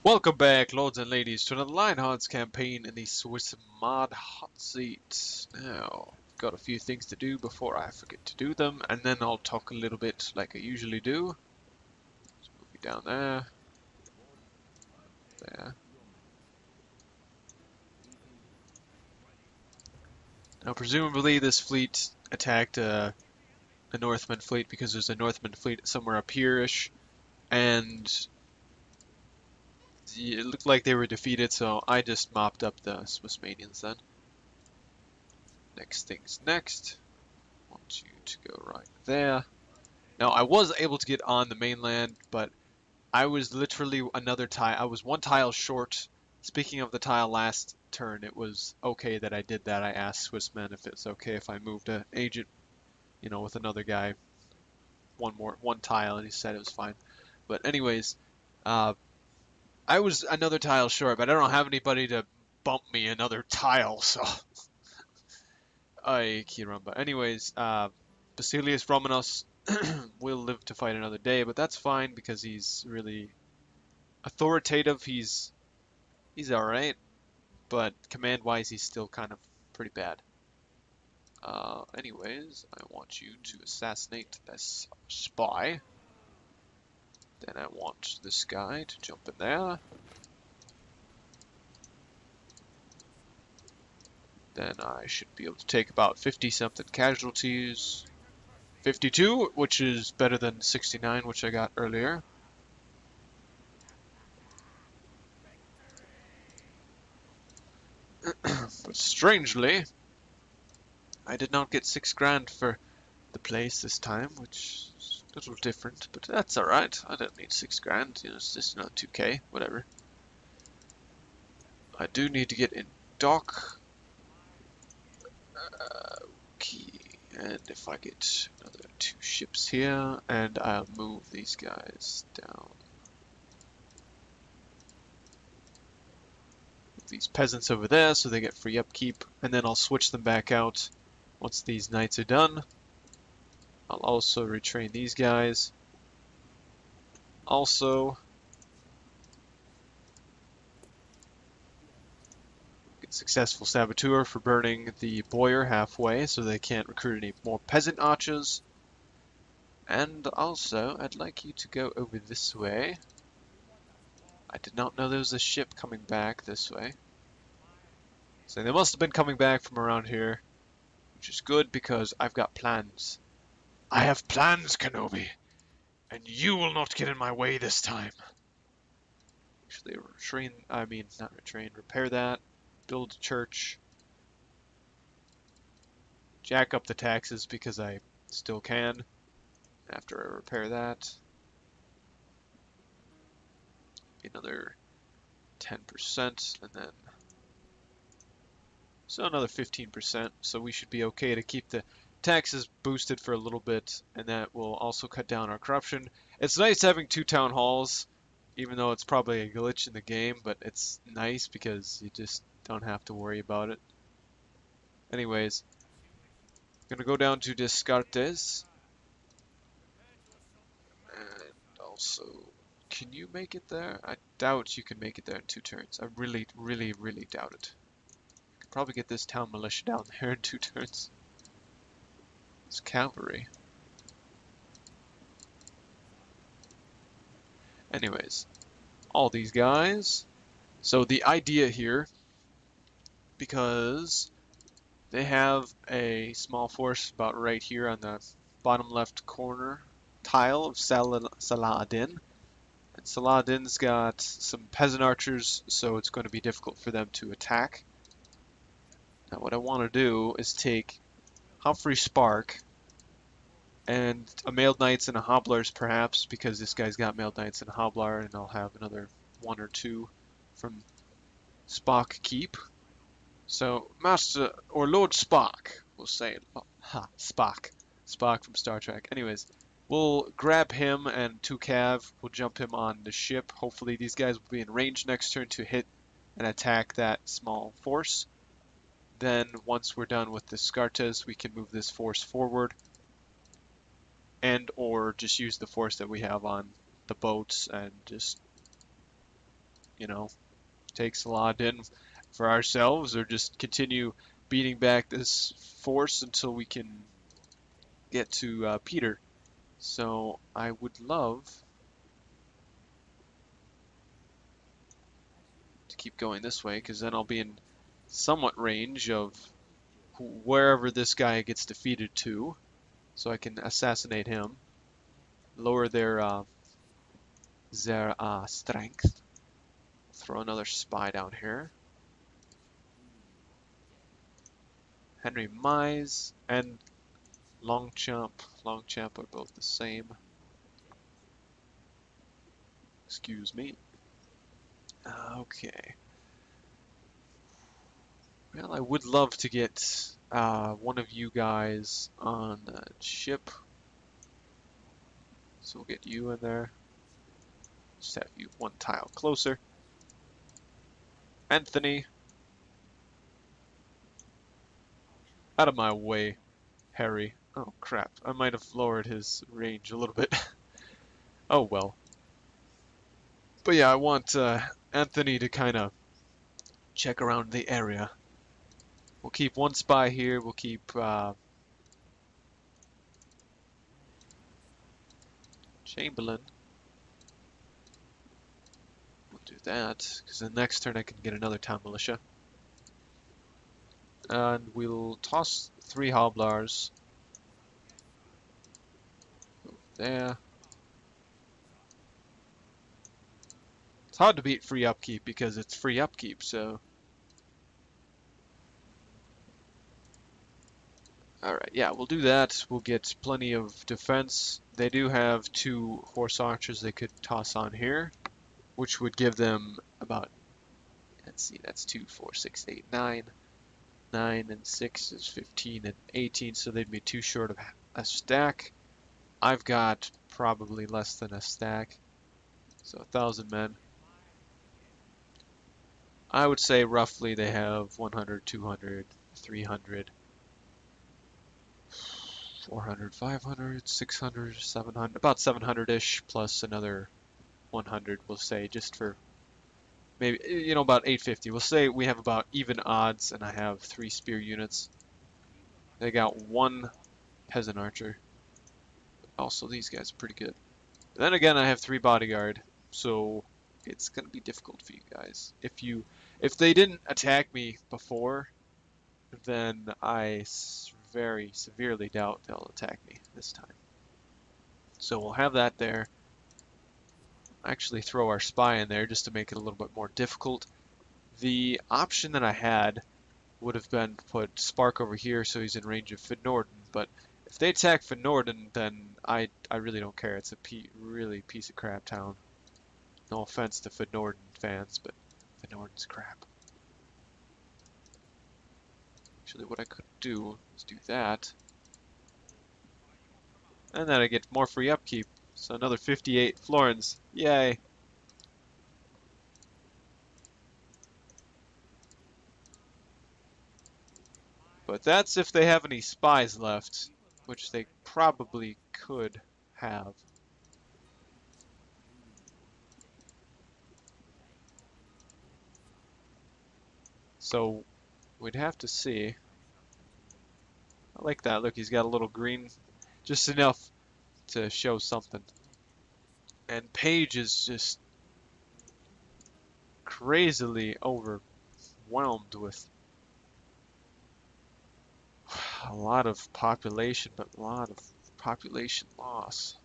Welcome back, lords and ladies, to another Lionhearts campaign in the Swissmod Hotseat. Now, got a few things to do before I forget to do them, and then I'll talk a little bit like I usually do. Let's move you down there. There. Now, presumably this fleet attacked the Northman fleet because there's a Northman fleet somewhere up here-ish, and it looked like they were defeated, so I just mopped up the Swissmanians then. Next thing's next. I want you to go right there. Now, I was able to get on the mainland, but I was literally another tile. I was one tile short. Speaking of the tile last turn, it was okay that I did that. I asked Swissman if it's okay if I moved an agent, you know, with another guy one tile, and he said it was fine. But anyways, I was another tile short, but I don't have anybody to bump me another tile, so I Kiramba. Anyways, Basilius Romanos will live to fight another day, but that's fine because he's really authoritative. He's alright, but command-wise he's still kind of pretty bad. Anyways, I want you to assassinate this spy. Then I want this guy to jump in there. Then I should be able to take about 50-something casualties. 52, which is better than 69, which I got earlier. But strangely, I did not get 6 grand for the place this time, which is a little different, but that's alright. I don't need 6 grand, you know, it's just not 2k, whatever. I do need to get in dock. Okay, and if I get another 2 ships here, and I'll move these guys down. Move these peasants over there so they get free upkeep, and then I'll switch them back out once these knights are done. I'll also retrain these guys. Also, get successful saboteur for burning the boyar halfway so they can't recruit any more peasant archers. And also, I'd like you to go over this way. I did not know there was a ship coming back this way. So they must have been coming back from around here, which is good because I've got plans. I have plans, Kenobi, and you will not get in my way this time. Actually, repair that, build a church, jack up the taxes because I still can after I repair that. Another 10%, and then so another 15%, so we should be okay to keep the taxes boosted for a little bit, and that will also cut down our corruption. It's nice having 2 town halls, even though it's probably a glitch in the game, but it's nice because you just don't have to worry about it. Anyways, I'm gonna go down to Descartes, and also, can you make it there? I doubt you can make it there in 2 turns. I really, really, really doubt it. I could probably get this town militia down there in 2 turns. It's cavalry. Anyways, all these guys. So the idea here, because they have a small force about right here on the bottom left corner tile of Saladin. And Saladin's got some peasant archers, so it's going to be difficult for them to attack. Now what I want to do is take Humphrey Spark and a mailed knights and a hobblers perhaps, because this guy's got mailed knights and a hobbler, and I'll have another 1 or 2 from Spock Keep. So Master or Lord Spock, we'll say, Spock from Star Trek. Anyways, we'll grab him and 2 cav. We'll jump him on the ship. Hopefully these guys will be in range next turn to hit and attack that small force. Then once we're done with the Descartes, we can move this force forward, and or just use the force that we have on the boats and just you know, take Saladin for ourselves or just continue beating back this force until we can get to Peter. So I would love to keep going this way because then I'll be in somewhat range of wherever this guy gets defeated to, so I can assassinate him, lower their strength. Throw another spy down here. Henry Mize and Longchamp are both the same. Excuse me. Okay. Well, I would love to get one of you guys on the ship. So we'll get you in there. Just have you one tile closer. Anthony. Out of my way, Harry. Oh crap, I might have lowered his range a little bit. Oh well. But yeah, I want Anthony to kind of check around the area. We'll keep one spy here. We'll keep Chamberlain. We'll do that, because the next turn I can get another town militia. And we'll toss 3 Hoblars. There. It's hard to beat free upkeep because it's free upkeep, so... Alright, yeah, we'll do that. We'll get plenty of defense. They do have 2 horse archers they could toss on here, which would give them about, let's see, that's 2, 4, 6, 8, 9. 9 and 6 is 15 and 18, so they'd be 2 short of a stack. I've got probably less than a stack, so 1,000 men. I would say roughly they have 100, 200, 300, 400, 500, 600, 700, about 700-ish, plus another 100, we'll say, just for maybe, you know, about 850. We'll say we have about even odds, and I have 3 spear units. They got 1 peasant archer. Also, these guys are pretty good. But then again, I have 3 bodyguard, so it's gonna be difficult for you guys. If they didn't attack me before, then I very severely doubt they'll attack me this time. So we'll have that there. Actually throw our spy in there just to make it a little bit more difficult. The option that I had would have been to put Spark over here so he's in range of Fidnorden, but if they attack Fidnorden, then I really don't care. It's a really piece of crap town. No offense to Fidnorden fans, but Fidnorden's crap. Actually, what I could do is do that. And then I get more free upkeep. So another 58 florins. Yay! But that's if they have any spies left, which they probably could have. So we'd have to see. I like that. Look, he's got a little green, just enough to show something. And Paige is just crazily overwhelmed with a lot of population, but a lot of population loss.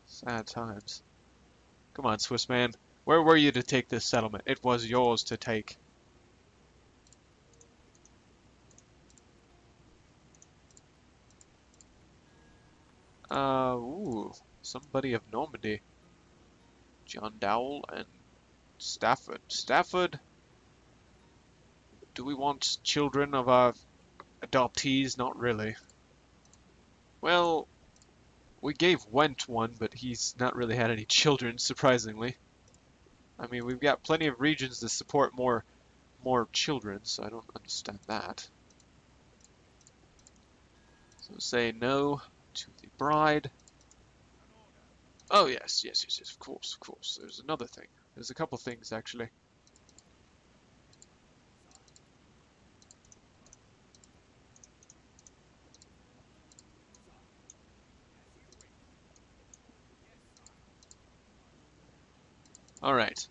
Sad times. Come on, Swissman. Where were you to take this settlement? It was yours to take. Ooh, somebody of Normandy. John Dowell and Stafford. Stafford? Do we want children of our adoptees? Not really. Well, we gave Went one, but he's not really had any children, surprisingly. I mean, we've got plenty of regions to support more children, so I don't understand that. So say no to the bride. Oh yes, of course. There's another thing. There's a couple things actually. Alright,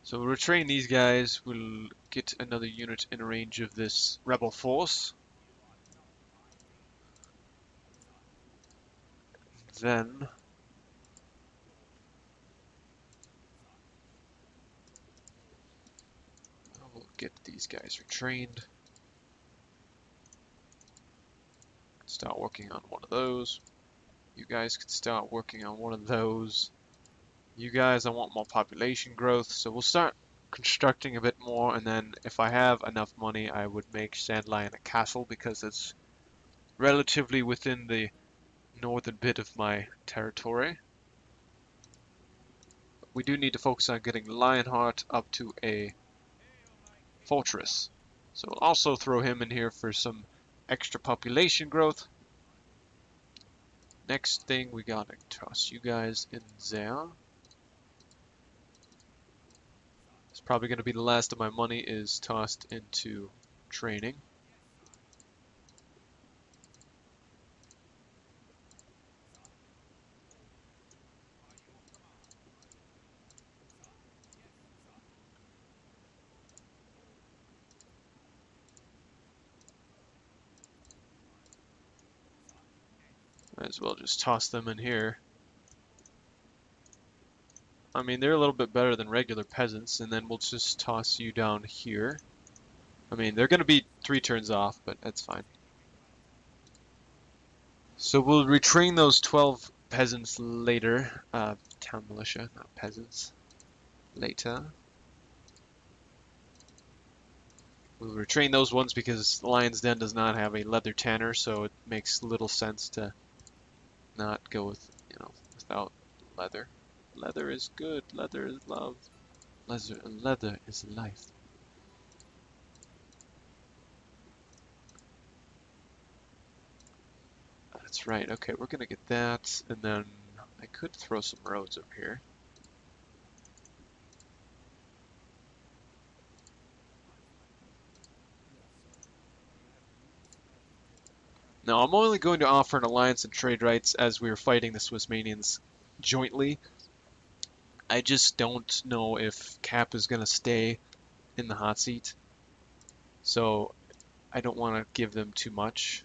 so we'll retrain these guys. We'll get another unit in range of this rebel force. Then we'll get these guys retrained. Start working on one of those. You guys can start working on one of those. You guys, I want more population growth, so we'll start constructing a bit more, and then if I have enough money, I would make Sandlion a castle because it's relatively within the northern bit of my territory. We do need to focus on getting Lionheart up to a fortress. So we'll also throw him in here for some extra population growth. Next thing, we gotta toss you guys in there. It's probably gonna be the last of my money is tossed into training. Might as well just toss them in here. I mean, they're a little bit better than regular peasants, and then we'll just toss you down here. I mean, they're going to be 3 turns off, but that's fine. So we'll retrain those 12 peasants later. Town militia, not peasants. Later. We'll retrain those ones because Lion's Den does not have a leather tanner, so it makes little sense to not go with, without leather. Leather is good. Leather is love. Leather is life. That's right. Okay, we're gonna get that, and then I could throw some roads up here. Now, I'm only going to offer an alliance and trade rights as we are fighting the Swissmanians jointly. I just don't know if Cap is going to stay in the hot seat, so I don't want to give them too much.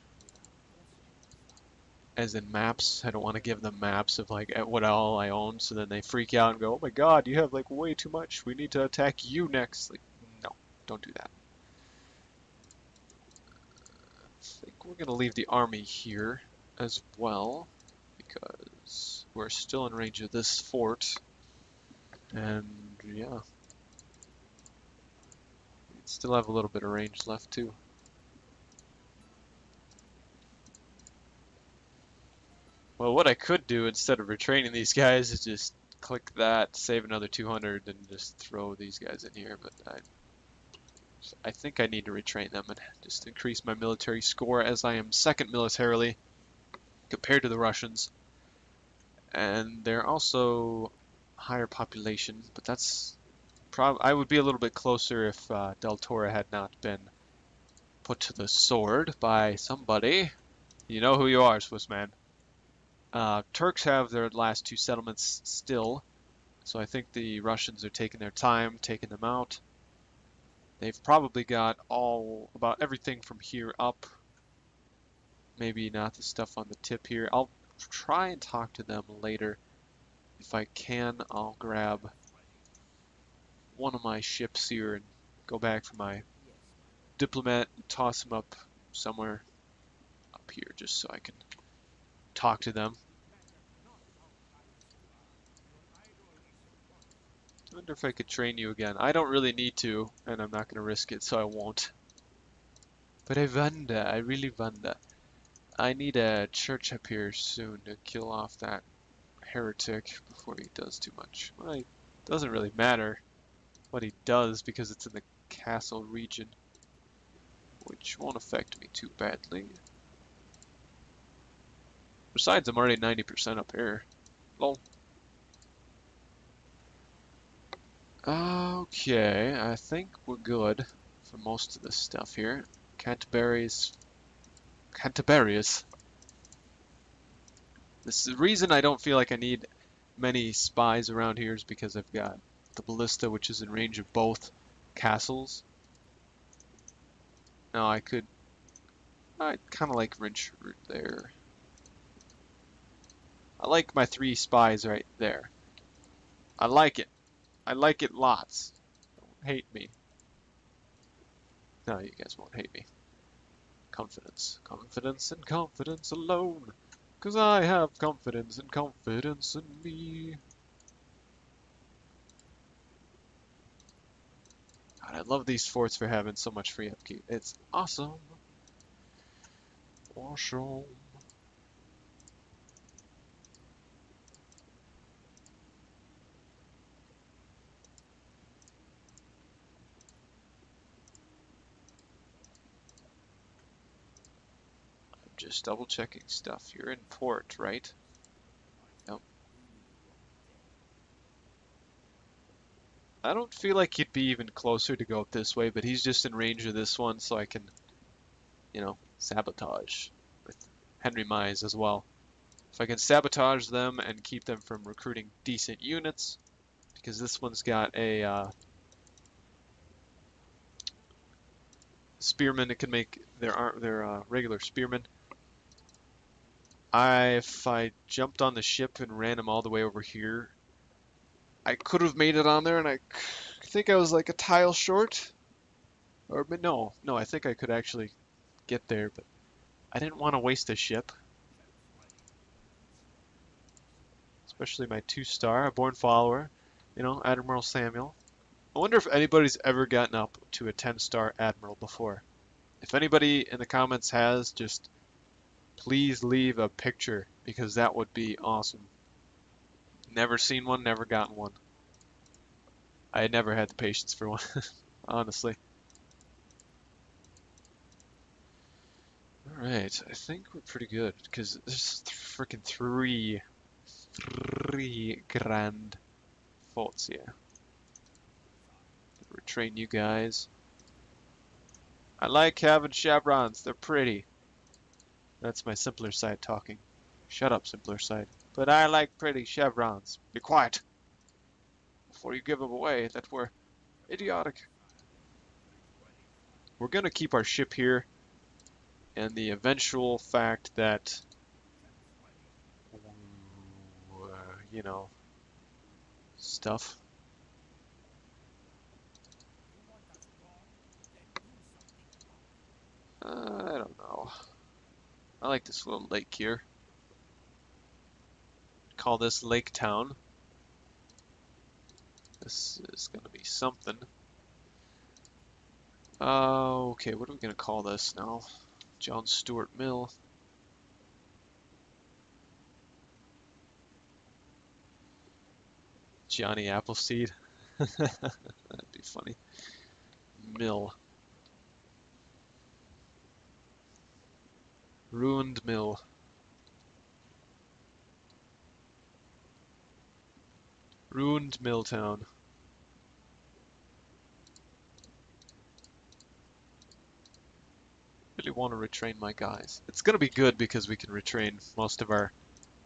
As in maps, I don't want to give them maps of like what all I own, so then they freak out and go, "Oh my God, you have like way too much. We need to attack you next." Like, no, don't do that. I think we're gonna leave the army here as well because we're still in range of this fort, and yeah, we still have a little bit of range left too. Well, what I could do instead of retraining these guys is just click that, save another 200, and just throw these guys in here, but I think I need to retrain them and just increase my military score as I am second militarily compared to the Russians. And they're also higher population, but that's I would be a little bit closer if Del Toro had not been put to the sword by somebody. You know who you are, Swissman. Turks have their last 2 settlements still, so I think the Russians are taking their time, taking them out. They've probably got about everything from here up. Maybe not the stuff on the tip here. I'll try and talk to them later. If I can, I'll grab one of my ships here and go back for my diplomat and toss him up somewhere up here just so I can talk to them. I wonder if I could train you again. I don't really need to, and I'm not going to risk it, so I won't. But I wonder, I really wonder. I need a church up here soon to kill off that heretic before he does too much. Well, it doesn't really matter what he does because it's in the castle region, which won't affect me too badly. Besides, I'm already 90% up here. Lol. Okay, I think we're good for most of this stuff here. Canterbury's... Canterbury's. This is the reason I don't feel like I need many spies around here is because I've got the ballista, which is in range of both castles. Now I kind of like Wrench Root there. I like my 3 spies right there. I like it. I like it lots. Don't hate me. No, you guys won't hate me. Confidence. Confidence and confidence alone. 'Cause I have confidence and confidence in me. God, I love these forts for having so much free upkeep. It's awesome. Awesome. I'm just double checking stuff. You're in port, right? Yep. I don't feel like he'd be even closer to go up this way, but he's just in range of this one, so I can, you know, sabotage with Henry Mize as well. If I can sabotage them and keep them from recruiting decent units, because this one's got a spearmen, it can make their regular spearmen. If I jumped on the ship and ran them all the way over here, I could have made it on there, and I think I was like a tile short. Or no, I think I could actually get there, but I didn't want to waste a ship. Especially my 2-star, a born follower, you know, Admiral Samuel. I wonder if anybody's ever gotten up to a 10-star Admiral before. If anybody in the comments has, just please leave a picture, because that would be awesome. Never seen one, never gotten one. I had never had the patience for one, honestly. Alright, I think we're pretty good, because there's freaking three grand forts here. Retrain you guys. I like having chevrons, they're pretty. That's my simpler side talking. Shut up, simpler side. But I like pretty chevrons. Be quiet! Before you give them away that we're idiotic. We're gonna keep our ship here, and the eventual fact that, you know, stuff. I don't know. I like this little lake here. Call this Lake Town. This is gonna be something. Okay, what are we gonna call this now? John Stuart Mill. Johnny Appleseed. That'd be funny. Mill. Ruined Mill. Ruined Milltown. Really want to retrain my guys. It's gonna be good because we can retrain most of our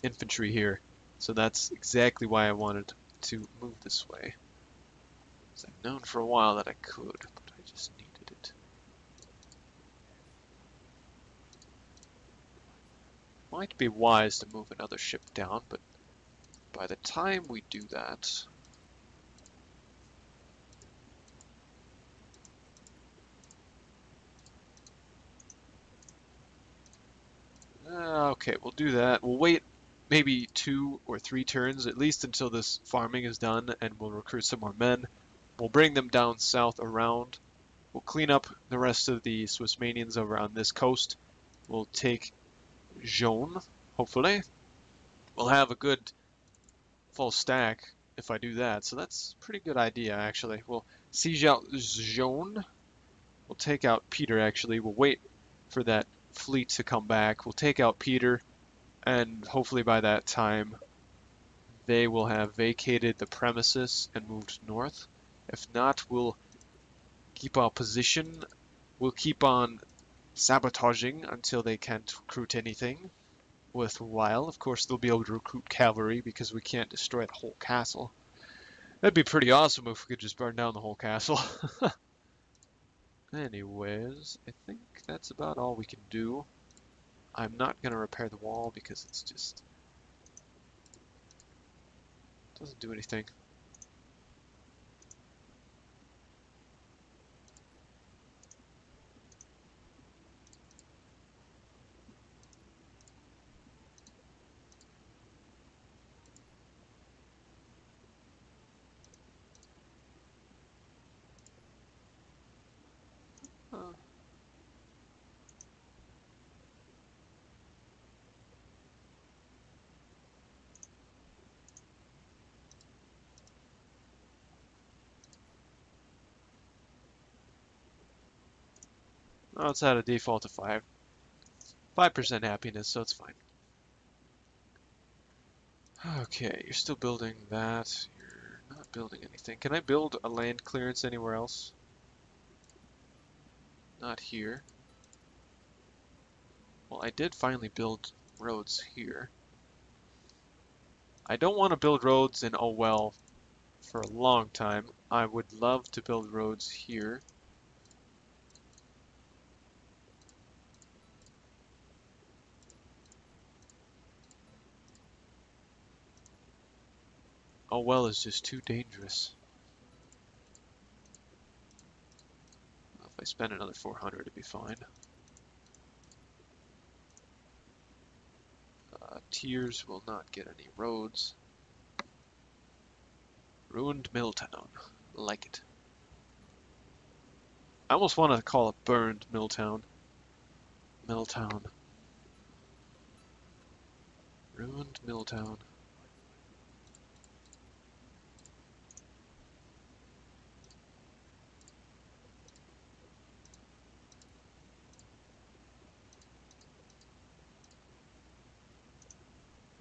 infantry here. So that's exactly why I wanted to move this way. Because I've known for a while that I could, but I just needed it. Might be wise to move another ship down, but by the time we do that... okay, we'll do that. We'll wait maybe 2 or 3 turns, at least until this farming is done, and we'll recruit some more men. We'll bring them down south around. We'll clean up the rest of the Swissmanians over on this coast. We'll take Jaune, hopefully. We'll have a good full stack if I do that, so that's a pretty good idea, actually. We'll siege out Jaune. We'll take out Peter, actually. We'll wait for that fleet to come back. We'll take out Peter, and hopefully by that time they will have vacated the premises and moved north. If not, we'll keep our position. We'll keep on sabotaging until they can't recruit anything worthwhile. Of course, they'll be able to recruit cavalry because we can't destroy the whole castle. That'd be pretty awesome if we could just burn down the whole castle. Anyways, I think that's about all we can do. I'm not going to repair the wall because it's just... doesn't do anything. Oh, it's at a default of 5. 5% happiness, so it's fine. Okay, you're still building that. You're not building anything. Can I build a land clearance anywhere else? Not here. Well, I did finally build roads here. I don't want to build roads in Oh Well for a long time. I would love to build roads here. Oh Well is just too dangerous. If I spend another 400, it'd be fine. Tiers will not get any roads. Ruined Milltown. Like it. I almost want to call it Burned Milltown. Milltown. Ruined Milltown.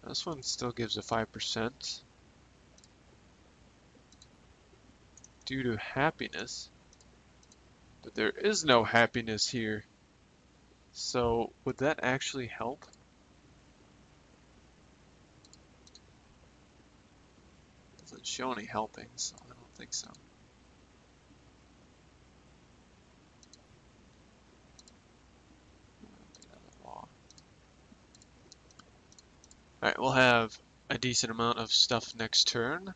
This one still gives a 5%. Due to happiness. But there is no happiness here. So, would that actually help? Doesn't show any helping, so I don't think so. Alright, we'll have a decent amount of stuff next turn.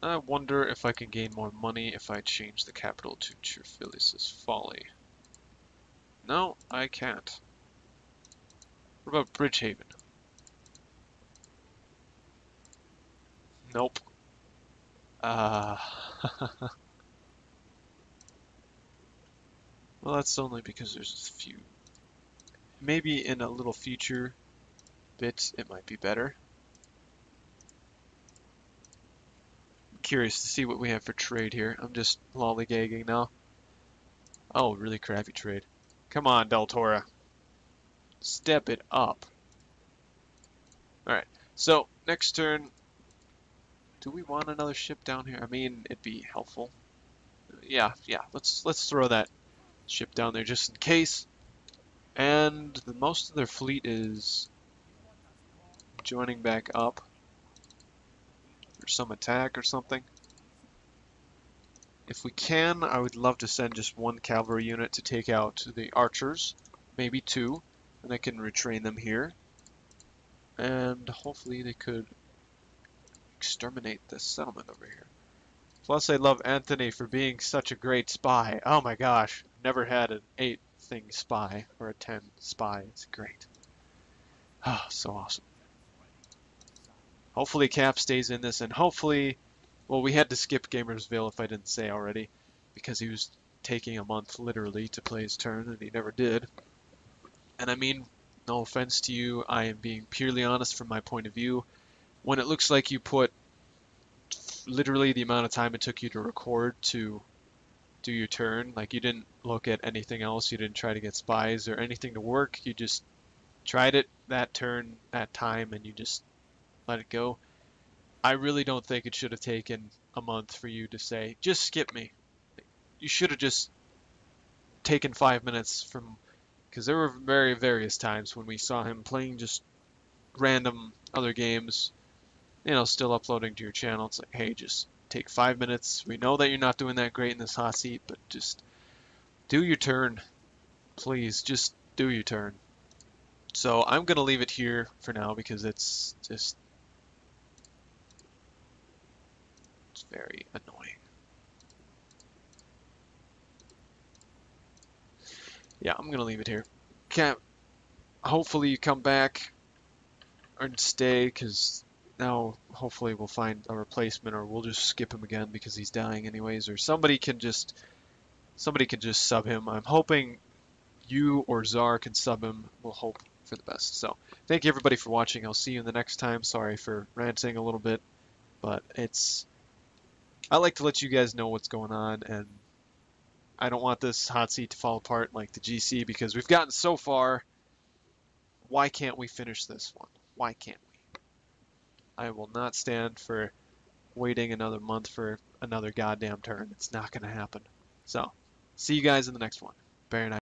I wonder if I can gain more money if I change the capital to Cherfilis' Folly. No, I can't. What about Bridgehaven? Nope. Well, that's only because there's a few. Maybe in a little future bit, it might be better. I'm curious to see what we have for trade here. I'm just lollygagging now. Oh, really crappy trade. Come on, Del Toro. Step it up. Alright, so next turn, do we want another ship down here? I mean, it'd be helpful. Yeah, let's throw that ship down there just in case. And most of their fleet is joining back up for some attack or something. If we can, I would love to send just one cavalry unit to take out the archers, maybe 2, and I can retrain them here. And hopefully they could exterminate this settlement over here. Plus, I love Anthony for being such a great spy. Oh my gosh, never had an 8-thing spy or a 10 spy. It's great. Oh, so awesome. Hopefully Cap stays in this, and hopefully, well, we had to skip Gamersville if I didn't say already, because he was taking a month literally to play his turn, and he never did. And I mean, no offense to you, I am being purely honest from my point of view. When it looks like you put literally the amount of time it took you to record to do your turn, like you didn't look at anything else, you didn't try to get spies or anything to work, you just tried it that turn, that time, and you just let it go. I really don't think it should have taken a month for you to say, just skip me. You should have just taken 5 minutes from, because there were various times when we saw him playing just random other games, still uploading to your channel. It's like, hey, just take 5 minutes. We know that you're not doing that great in this hot seat, but just do your turn. Please, just do your turn. So I'm going to leave it here for now because it's very annoying. Yeah, I'm going to leave it here. Hopefully you come back or stay, because now hopefully we'll find a replacement, or we'll just skip him again because he's dying anyways, or somebody can just sub him. I'm hoping you or Czar can sub him. We'll hope for the best. So thank you everybody for watching. I'll see you in the next time. Sorry for ranting a little bit, but I like to let you guys know what's going on, and I don't want this hot seat to fall apart like the GC, because we've gotten so far. Why can't we finish this one? Why can't we? I will not stand for waiting another month for another goddamn turn. It's not going to happen. So, see you guys in the next one. Very nice.